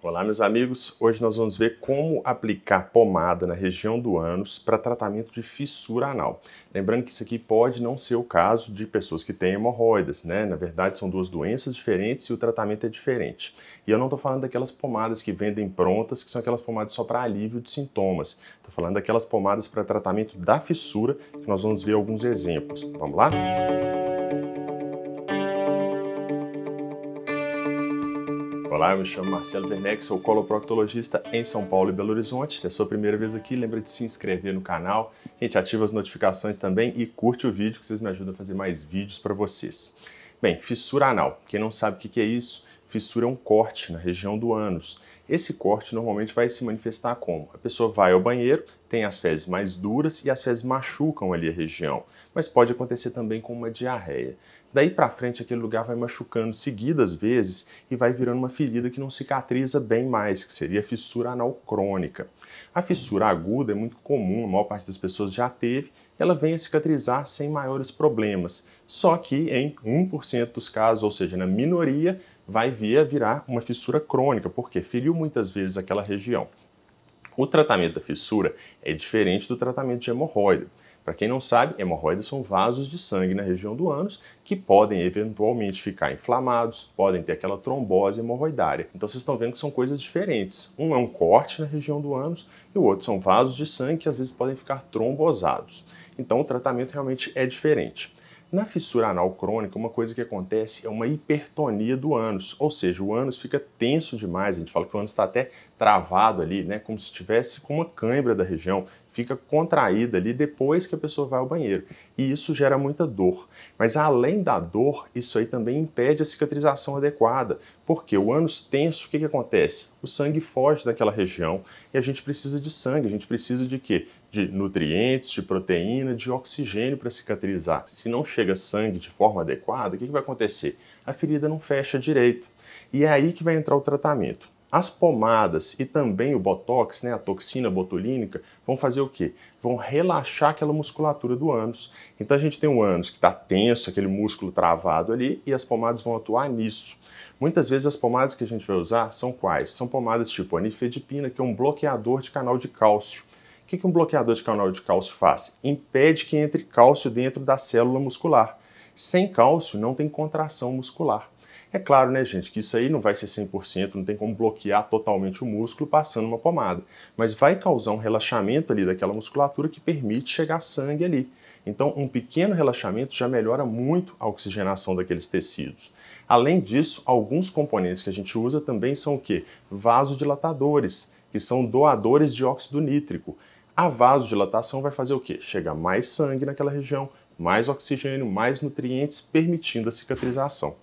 Olá, meus amigos. Hoje nós vamos ver como aplicar pomada na região do ânus para tratamento de fissura anal. Lembrando que isso aqui pode não ser o caso de pessoas que têm hemorroidas, né? Na verdade, são duas doenças diferentes e o tratamento é diferente. E eu não estou falando daquelas pomadas que vendem prontas, que são aquelas pomadas só para alívio de sintomas. Estou falando daquelas pomadas para tratamento da fissura, que nós vamos ver alguns exemplos. Vamos lá? Olá, eu me chamo Marcelo Werneck, sou coloproctologista em São Paulo e Belo Horizonte. Se é a sua primeira vez aqui, lembra de se inscrever no canal. Gente, ativa as notificações também e curte o vídeo, que vocês me ajudam a fazer mais vídeos para vocês. Bem, fissura anal. Quem não sabe o que é isso? Fissura é um corte na região do ânus. Esse corte normalmente vai se manifestar como? A pessoa vai ao banheiro, tem as fezes mais duras e as fezes machucam ali a região. Mas pode acontecer também com uma diarreia. Daí para frente aquele lugar vai machucando seguidas vezes e vai virando uma ferida que não cicatriza bem mais, que seria a fissura anal crônica. A fissura aguda é muito comum, a maior parte das pessoas já teve, ela vem a cicatrizar sem maiores problemas. Só que em 1% dos casos, ou seja, na minoria, vai vir a virar uma fissura crônica, porque feriu muitas vezes aquela região. O tratamento da fissura é diferente do tratamento de hemorroida. Para quem não sabe, hemorroidas são vasos de sangue na região do ânus que podem eventualmente ficar inflamados, podem ter aquela trombose hemorroidária. Então vocês estão vendo que são coisas diferentes. Um é um corte na região do ânus e o outro são vasos de sangue que às vezes podem ficar trombosados. Então o tratamento realmente é diferente. Na fissura anal crônica, uma coisa que acontece é uma hipertonia do ânus, ou seja, o ânus fica tenso demais, a gente fala que o ânus está até travado ali, né, como se estivesse com uma cãibra da região, fica contraída ali depois que a pessoa vai ao banheiro, e isso gera muita dor. Mas além da dor, isso aí também impede a cicatrização adequada, porque o ânus tenso, o que acontece? O sangue foge daquela região e a gente precisa de sangue, a gente precisa de quê? De nutrientes, de proteína, de oxigênio para cicatrizar. Se não chega sangue de forma adequada, o que vai acontecer? A ferida não fecha direito. E é aí que vai entrar o tratamento. As pomadas e também o botox, né, a toxina botulínica, vão fazer o quê? Vão relaxar aquela musculatura do ânus. Então a gente tem um ânus que está tenso, aquele músculo travado ali, e as pomadas vão atuar nisso. Muitas vezes as pomadas que a gente vai usar são quais? São pomadas tipo anifedipina, que é um bloqueador de canal de cálcio. O que um bloqueador de canal de cálcio faz? Impede que entre cálcio dentro da célula muscular. Sem cálcio não tem contração muscular. É claro, né, gente, que isso aí não vai ser 100%, não tem como bloquear totalmente o músculo passando uma pomada, mas vai causar um relaxamento ali daquela musculatura que permite chegar sangue ali. Então, um pequeno relaxamento já melhora muito a oxigenação daqueles tecidos. Além disso, alguns componentes que a gente usa também são o quê? Vasodilatadores, que são doadores de óxido nítrico. A vasodilatação vai fazer o quê? Chegar mais sangue naquela região, mais oxigênio, mais nutrientes, permitindo a cicatrização.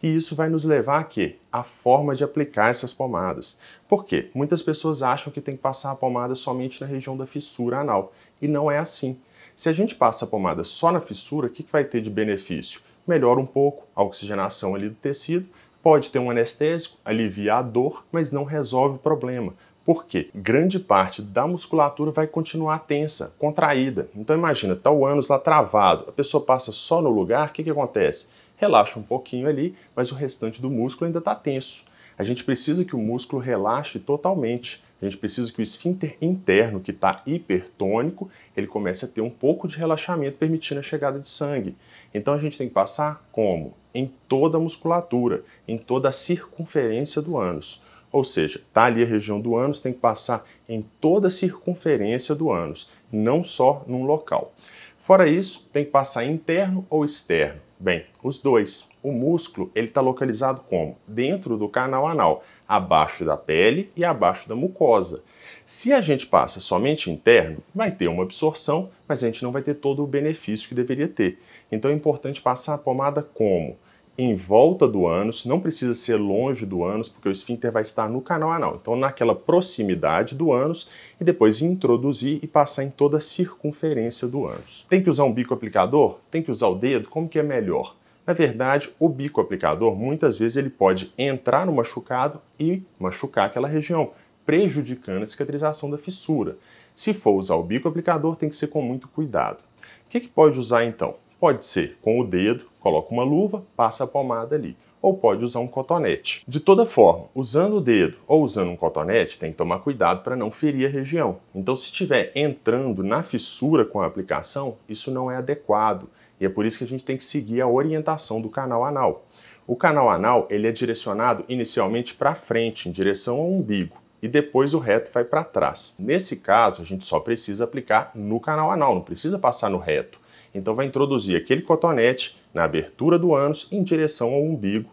E isso vai nos levar a quê? A forma de aplicar essas pomadas. Por quê? Muitas pessoas acham que tem que passar a pomada somente na região da fissura anal. E não é assim. Se a gente passa a pomada só na fissura, o que vai ter de benefício? Melhora um pouco a oxigenação ali do tecido, pode ter um anestésico, alivia a dor, mas não resolve o problema. Por quê? Grande parte da musculatura vai continuar tensa, contraída. Então imagina, está o ânus lá travado, a pessoa passa só no lugar, o que acontece? Relaxa um pouquinho ali, mas o restante do músculo ainda está tenso. A gente precisa que o músculo relaxe totalmente. A gente precisa que o esfíncter interno, que está hipertônico, ele comece a ter um pouco de relaxamento, permitindo a chegada de sangue. Então a gente tem que passar como? Em toda a musculatura, em toda a circunferência do ânus. Ou seja, está ali a região do ânus, tem que passar em toda a circunferência do ânus, não só num local. Fora isso, tem que passar interno ou externo? Bem, os dois. O músculo ele está localizado como? Dentro do canal anal, abaixo da pele e abaixo da mucosa. Se a gente passa somente interno, vai ter uma absorção, mas a gente não vai ter todo o benefício que deveria ter. Então é importante passar a pomada como? Em volta do ânus, não precisa ser longe do ânus, porque o esfíncter vai estar no canal anal. Então, naquela proximidade do ânus, e depois introduzir e passar em toda a circunferência do ânus. Tem que usar um bico aplicador? Tem que usar o dedo? Como que é melhor? Na verdade, o bico aplicador, muitas vezes, ele pode entrar no machucado e machucar aquela região, prejudicando a cicatrização da fissura. Se for usar o bico aplicador, tem que ser com muito cuidado. O que pode usar, então? Pode ser com o dedo, coloca uma luva, passa a pomada ali. ou pode usar um cotonete. De toda forma, usando o dedo ou usando um cotonete, tem que tomar cuidado para não ferir a região. Então, se estiver entrando na fissura com a aplicação, isso não é adequado. E é por isso que a gente tem que seguir a orientação do canal anal. O canal anal ele é direcionado inicialmente para frente, em direção ao umbigo, e depois o reto vai para trás. Nesse caso, a gente só precisa aplicar no canal anal, não precisa passar no reto. Então vai introduzir aquele cotonete na abertura do ânus em direção ao umbigo.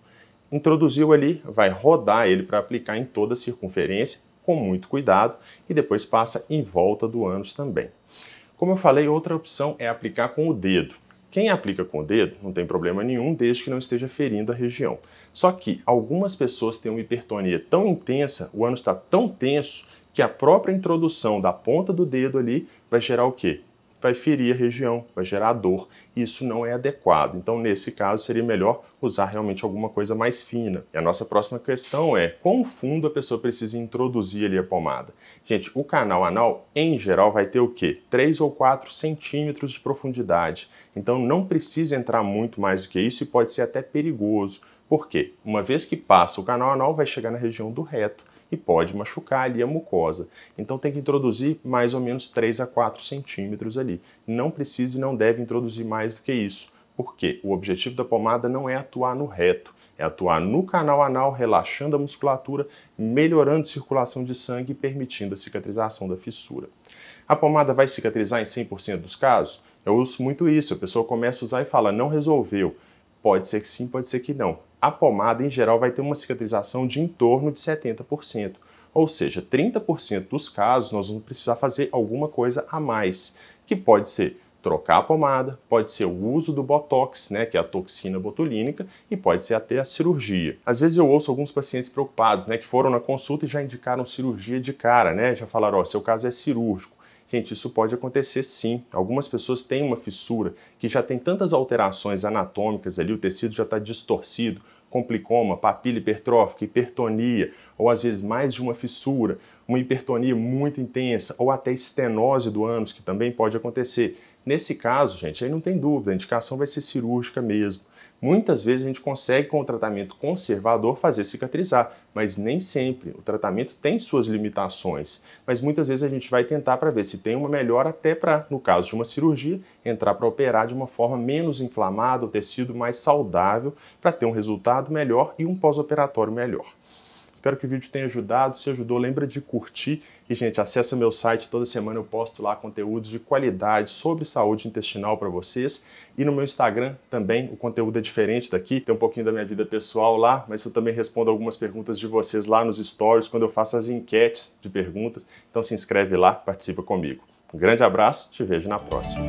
Introduziu ali, vai rodar ele para aplicar em toda a circunferência, com muito cuidado, e depois passa em volta do ânus também. Como eu falei, outra opção é aplicar com o dedo. Quem aplica com o dedo não tem problema nenhum, desde que não esteja ferindo a região. Só que algumas pessoas têm uma hipertonia tão intensa, o ânus está tão tenso, que a própria introdução da ponta do dedo ali vai gerar o quê? Vai ferir a região, vai gerar dor, e isso não é adequado. Então, nesse caso, seria melhor usar realmente alguma coisa mais fina. E a nossa próxima questão é, quão fundo a pessoa precisa introduzir ali a pomada? Gente, o canal anal, em geral, vai ter o quê? 3 ou 4 centímetros de profundidade. Então, não precisa entrar muito mais do que isso e pode ser até perigoso. Por quê? Uma vez que passa o canal anal, vai chegar na região do reto e pode machucar ali a mucosa. Então tem que introduzir mais ou menos 3 a 4 centímetros ali. Não precisa e não deve introduzir mais do que isso. Por quê? O objetivo da pomada não é atuar no reto, é atuar no canal anal, relaxando a musculatura, melhorando a circulação de sangue e permitindo a cicatrização da fissura. A pomada vai cicatrizar em 100% dos casos? Eu uso muito isso, a pessoa começa a usar e fala, não resolveu. Pode ser que sim, pode ser que não. A pomada, em geral, vai ter uma cicatrização de em torno de 70%. Ou seja, 30% dos casos nós vamos precisar fazer alguma coisa a mais, que pode ser trocar a pomada, pode ser o uso do Botox, né, que é a toxina botulínica, e pode ser até a cirurgia. Às vezes eu ouço alguns pacientes preocupados, né, que foram na consulta e já indicaram cirurgia de cara, né, já falaram, ó, seu caso é cirúrgico. Gente, isso pode acontecer sim. Algumas pessoas têm uma fissura que já tem tantas alterações anatômicas ali, o tecido já está distorcido, complicoma, papila hipertrófica, hipertonia, ou às vezes mais de uma fissura, uma hipertonia muito intensa, ou até estenose do ânus, que também pode acontecer. Nesse caso, gente, aí não tem dúvida, a indicação vai ser cirúrgica mesmo. Muitas vezes a gente consegue, com o tratamento conservador, fazer cicatrizar, mas nem sempre. O tratamento tem suas limitações, mas muitas vezes a gente vai tentar para ver se tem uma melhora, até para, no caso de uma cirurgia, entrar para operar de uma forma menos inflamada, o tecido mais saudável, para ter um resultado melhor e um pós-operatório melhor. Espero que o vídeo tenha ajudado. Se ajudou, lembra de curtir. E, gente, acessa meu site. Toda semana eu posto lá conteúdos de qualidade sobre saúde intestinal para vocês. E no meu Instagram também, o conteúdo é diferente daqui. Tem um pouquinho da minha vida pessoal lá, mas eu também respondo algumas perguntas de vocês lá nos stories, quando eu faço as enquetes de perguntas. Então se inscreve lá, participa comigo. Um grande abraço, te vejo na próxima.